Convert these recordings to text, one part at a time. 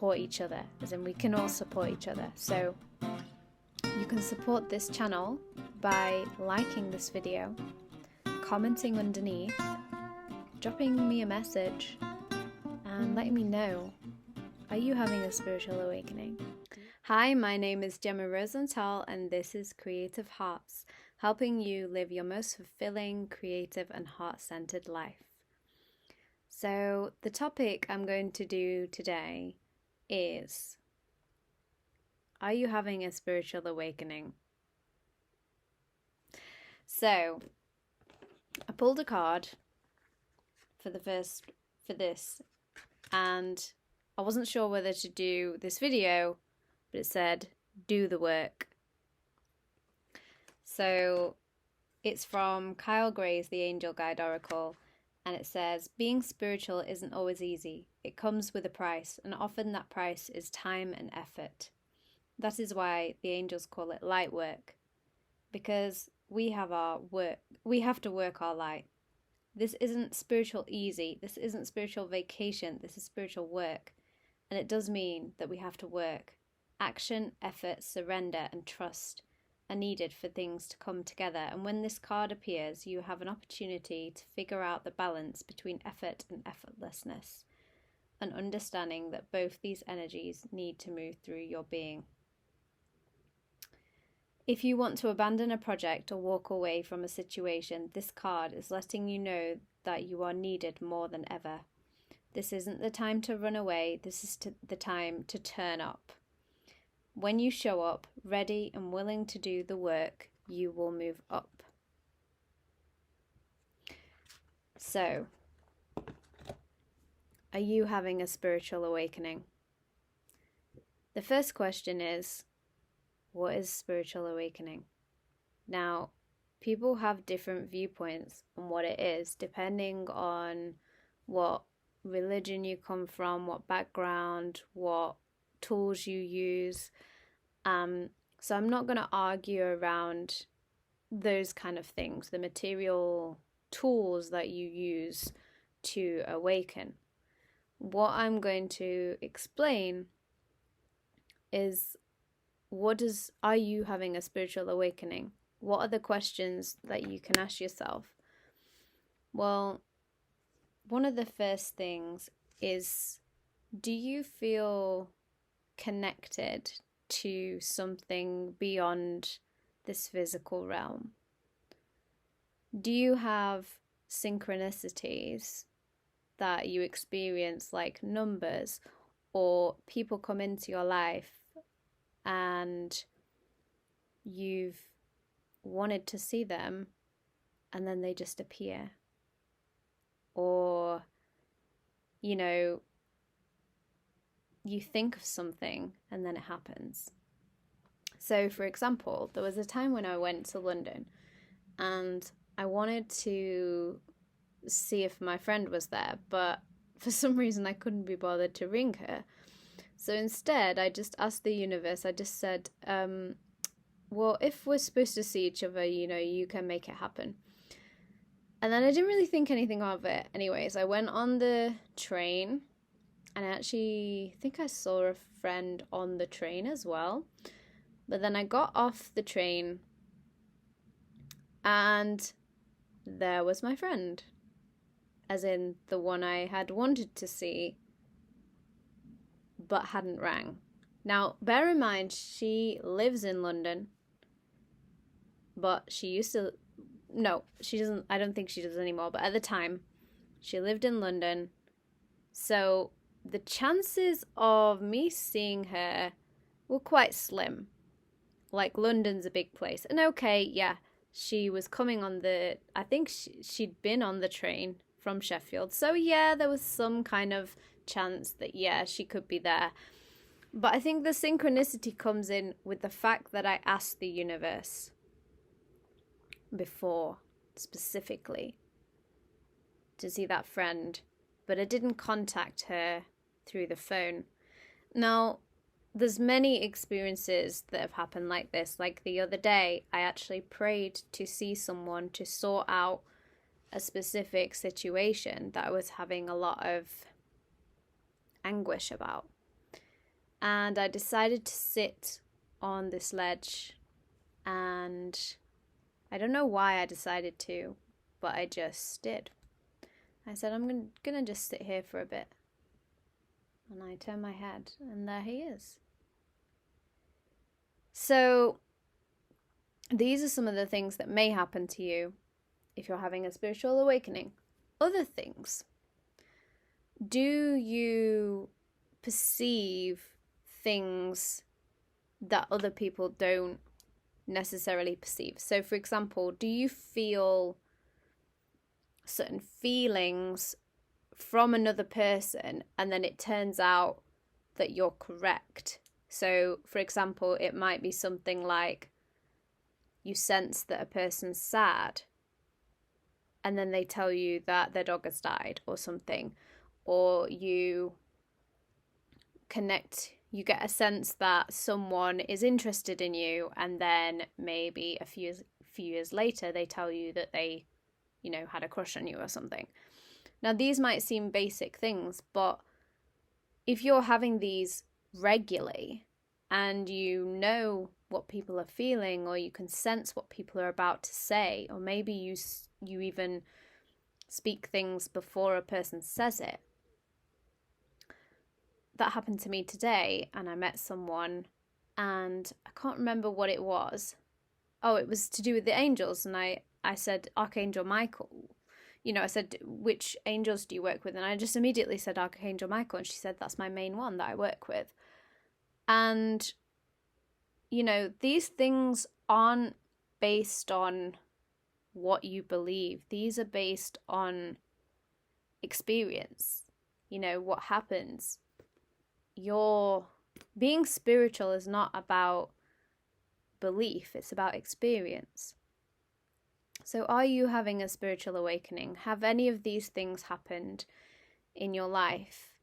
support each other, as in we can all support each other. So you can support this channel by liking this video, commenting underneath, dropping me a message, and letting me know, are you having a spiritual awakening? Hi, my name is Jemma Rosenthal, and this is Creative Hearts, helping you live your most fulfilling, creative, and heart-centered life. So the topic I'm going to do today is, are you having a spiritual awakening? So I pulled a card for this, and I wasn't sure whether to do this video, but it said do the work. So it's from Kyle Gray's The Angel Guide Oracle, and it says, being spiritual isn't always easy. It comes with a price, and often that price is time and effort. That is why the angels call it light work, because we have to work our light. This isn't spiritual easy. This isn't spiritual vacation. This is spiritual work. And it does mean that we have to work. Action, effort, surrender, and trust are needed for things to come together. And when this card appears, you have an opportunity to figure out the balance between effort and effortlessness, and understanding that both these energies need to move through your being. If you want to abandon a project or walk away from a situation, this card is letting you know that you are needed more than ever. This isn't the time to run away, this is the time to turn up. When you show up, ready and willing to do the work, you will move up. So, are you having a spiritual awakening? The first question is, what is spiritual awakening? Now, people have different viewpoints on what it is, depending on what religion you come from, what background, what tools you use. So I'm not going to argue around those kind of things, the material tools that you use to awaken. What I'm going to explain is, are you having a spiritual awakening? What are the questions that you can ask yourself? Well, one of the first things is, do you feel connected to something beyond this physical realm? Do you have synchronicities that you experience, like numbers, or people come into your life and you've wanted to see them and then they just appear? Or, you think of something and then it happens. So, for example, there was a time when I went to London and I wanted to see if my friend was there, but for some reason I couldn't be bothered to ring her. So instead, I just asked the universe, I just said, well, if we're supposed to see each other, you can make it happen. And then I didn't really think anything of it. Anyways, I went on the train, and I actually think I saw a friend on the train as well. But then I got off the train, and there was my friend. As in the one I had wanted to see, but hadn't rang. Now, bear in mind, she lives in London, but she doesn't, I don't think she does anymore, but at the time, she lived in London. So the chances of me seeing her were quite slim. Like, London's a big place. And okay, yeah, she was coming on I think she'd been on the train from Sheffield. So yeah, there was some kind of chance that, yeah, she could be there. But I think the synchronicity comes in with the fact that I asked the universe before, specifically, to see that friend, but I didn't contact her through the phone. Now, there's many experiences that have happened like this. Like the other day, I actually prayed to see someone to sort out a specific situation that I was having a lot of anguish about. And I decided to sit on this ledge, and I don't know why I decided to, but I just did. I said, I'm gonna just sit here for a bit. And I turned my head, and there he is. So these are some of the things that may happen to you if you're having a spiritual awakening. Other things. Do you perceive things that other people don't necessarily perceive? So, for example, do you feel certain feelings from another person and then it turns out that you're correct? So, for example, it might be something like you sense that a person's sad and then they tell you that their dog has died or something, or you get a sense that someone is interested in you, and then maybe a few years later they tell you that they, had a crush on you or something. Now, these might seem basic things, but if you're having these regularly and you know what people are feeling, or you can sense what people are about to say, or maybe you even speak things before a person says it. That happened to me today, and I met someone, and I can't remember what it was. Oh, it was to do with the angels, and I said Archangel Michael. I said, which angels do you work with? And I just immediately said Archangel Michael, and she said, that's my main one that I work with. And, these things aren't based on what you believe. These are based on experience. What happens. Being spiritual is not about belief, it's about experience. So are you having a spiritual awakening? Have any of these things happened in your life?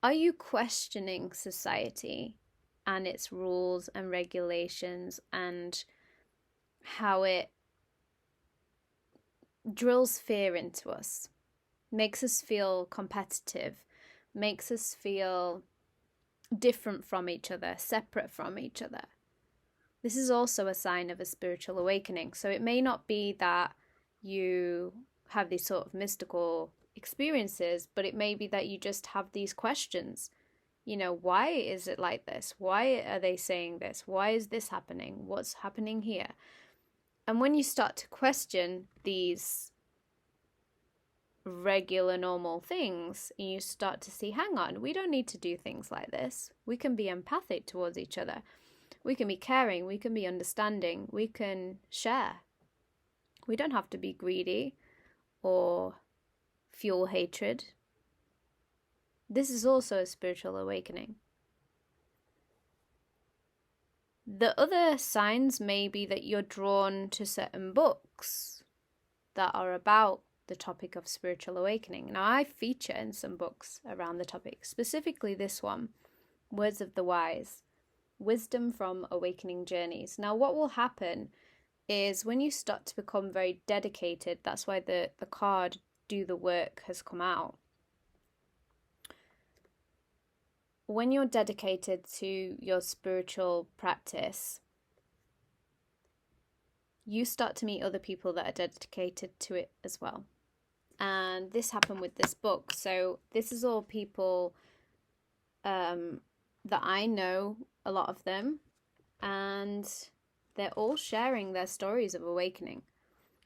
Are you questioning society and its rules and regulations and how it drills fear into us, makes us feel competitive, makes us feel different from each other, separate from each other? This is also a sign of a spiritual awakening. So it may not be that you have these sort of mystical experiences, but it may be that you just have these questions. Why is it like this? Why are they saying this? Why is this happening? What's happening here? And when you start to question these regular, normal things, and you start to see, hang on, we don't need to do things like this. We can be empathic towards each other. We can be caring. We can be understanding. We can share. We don't have to be greedy or fuel hatred. This is also a spiritual awakening. The other signs may be that you're drawn to certain books that are about the topic of spiritual awakening. Now, I feature in some books around the topic, specifically this one, Words of the Wise, Wisdom from Awakening Journeys. Now, what will happen is when you start to become very dedicated, that's why the card Do the Work has come out. When you're dedicated to your spiritual practice, you start to meet other people that are dedicated to it as well. And this happened with this book. So this is all people that I know, a lot of them, and they're all sharing their stories of awakening.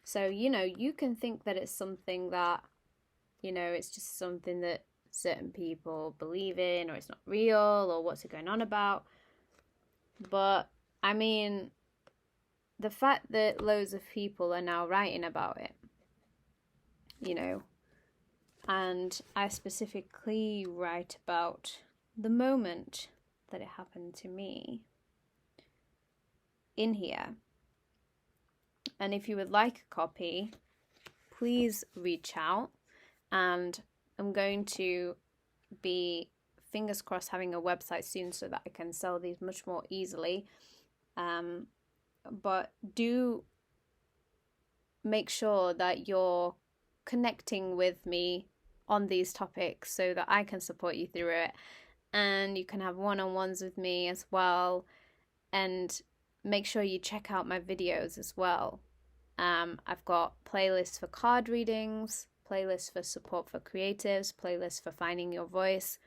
So, you can think that it's something that, it's just something that certain people believe in, or it's not real, or what's it going on about. But, I mean, the fact that loads of people are now writing about it, and I specifically write about the moment that it happened to me in here. And if you would like a copy, please reach out, and I'm going to be, fingers crossed, having a website soon so that I can sell these much more easily. But do make sure that you're connecting with me on these topics so that I can support you through it. and you can have one-on-ones with me as well. And make sure you check out my videos as well. I've got playlists for card readings, playlists for support for creatives, playlists for finding your voice.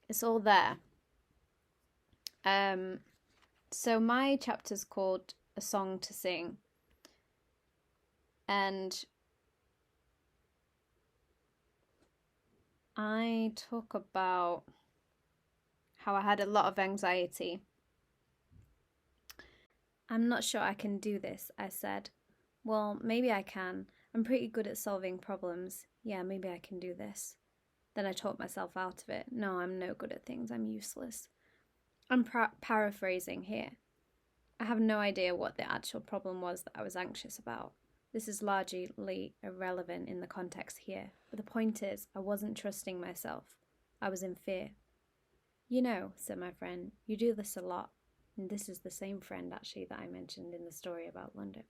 It's all there. So my chapter's called A Song to Sing. And I talk about how I had a lot of anxiety. I'm not sure I can do this, I said. Well, maybe I can. I'm pretty good at solving problems. Yeah, maybe I can do this. Then I talked myself out of it. No, I'm no good at things. I'm useless. I'm paraphrasing here. I have no idea what the actual problem was that I was anxious about. This is largely irrelevant in the context here. But the point is, I wasn't trusting myself. I was in fear. You know, said my friend, you do this a lot. And this is the same friend, actually, that I mentioned in the story about London.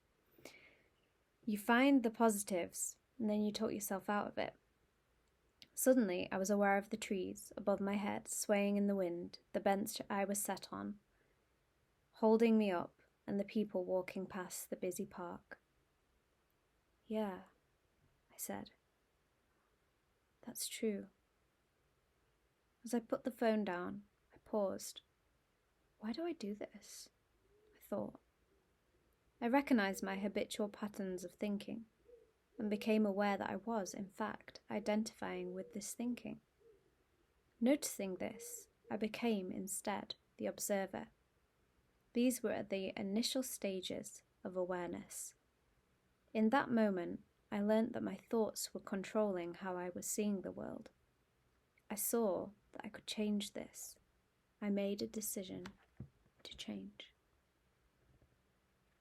You find the positives, and then you talk yourself out of it. Suddenly, I was aware of the trees above my head, swaying in the wind, the bench I was sat on, holding me up, and the people walking past the busy park. Yeah, I said. That's true. As I put the phone down, I paused. Why do I do this? I thought. I recognized my habitual patterns of thinking and became aware that I was, in fact, identifying with this thinking. Noticing this, I became, instead, the observer. These were the initial stages of awareness. In that moment, I learnt that my thoughts were controlling how I was seeing the world. I saw that I could change this. I made a decision to change.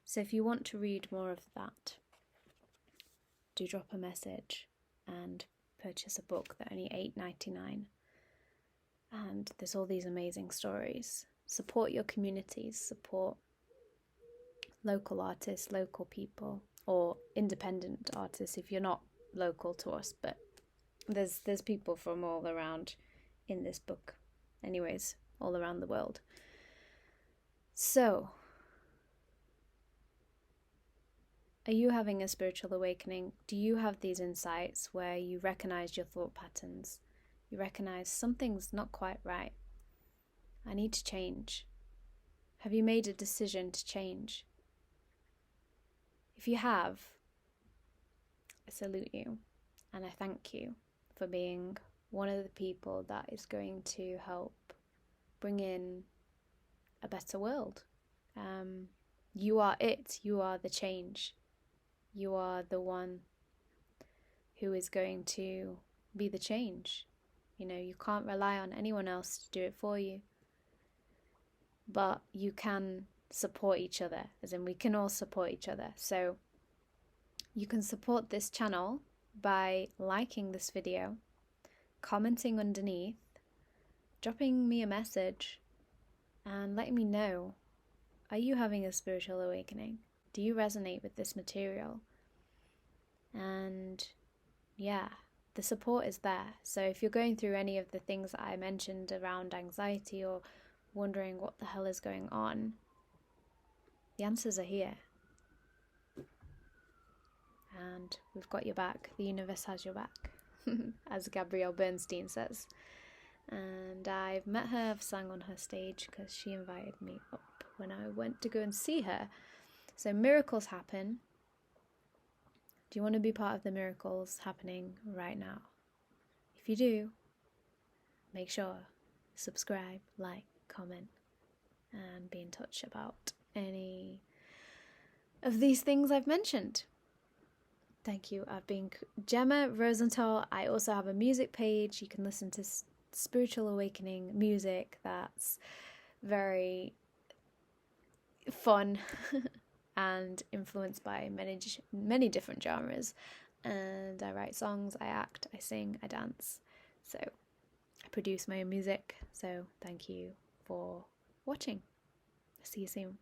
So if you want to read more of that, do drop a message and purchase a book. They're only $8.99. And there's all these amazing stories. Support your communities, support local artists, local people, or independent artists if you're not local to us, but there's people from all around in this book. Anyways, all around the world. So, are you having a spiritual awakening? Do you have these insights where you recognize your thought patterns? You recognize something's not quite right. I need to change. Have you made a decision to change? If you have, I salute you and I thank you for being one of the people that is going to help bring in a better world. You are it. You are the change. You are the one who is going to be the change. You know, you can't rely on anyone else to do it for you. But you can support each other, as in we can all support each other. So you can support this channel by liking this video, commenting underneath, dropping me a message, and letting me know, are you having a spiritual awakening? Do you resonate with this material? And yeah, the support is there. So if you're going through any of the things that I mentioned around anxiety or wondering what the hell is going on, the answers are here. And we've got your back. The universe has your back, as Gabrielle Bernstein says. And I've met her, I've sang on her stage because she invited me up when I went to go and see her. So miracles happen. Do you want to be part of the miracles happening right now? If you do, make sure, subscribe, like, comment, and be in touch about any of these things I've mentioned. Thank you. I've been Jemma Rosenthal. I also have a music page. You can listen to spiritual awakening music that's very fun and influenced by many different genres. And I write songs, I act, I sing, I dance. So I produce my own music. So thank you for watching. See you soon.